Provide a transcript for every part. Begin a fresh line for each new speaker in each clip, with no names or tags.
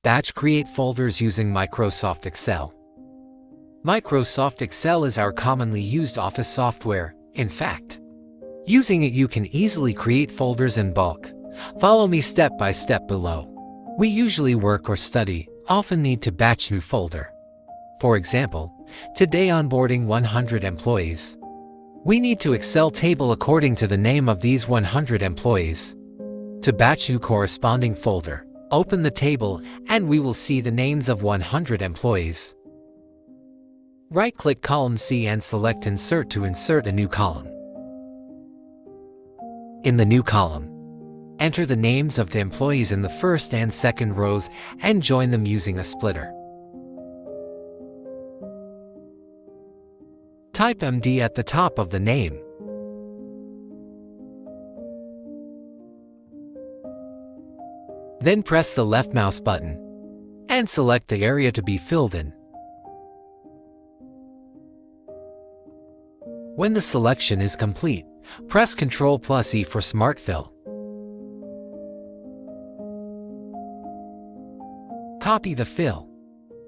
Batch create folders using Microsoft Excel. Microsoft Excel is our commonly used office software. In fact, using it you can easily create folders in bulk. Follow me step by step below. We usually work or study, often need to batch new folder. For example, today onboarding 100 employees. We need to Excel table according to the name of these 100 employees. To batch new corresponding folder, open the table and we will see the names of 100 employees. Right-click column C and select Insert to insert a new column. In the new column, enter the names of the employees in the first and second rows and join them using a splitter. Type MD at the top of the name. Then press the left mouse button and select the area to be filled in. When the selection is complete, press Ctrl+E for Smart Fill. Copy the fill.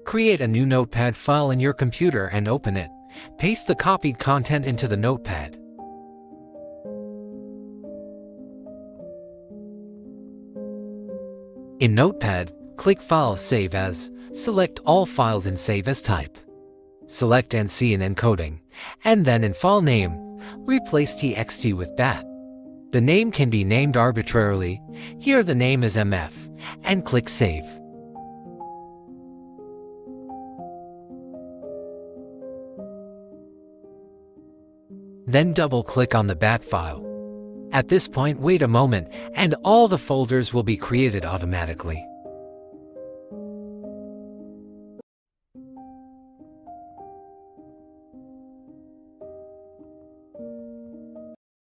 Create a new Notepad file in your computer and open it. Paste the copied content into the Notepad. In Notepad, click File, Save As. Select all files and save as type. Select NC in encoding, and then in file name, replace TXT with BAT. The name can be named arbitrarily. Here the name is MF, and click Save. Then double-click on the BAT file. At this point, wait a moment, and all the folders will be created automatically.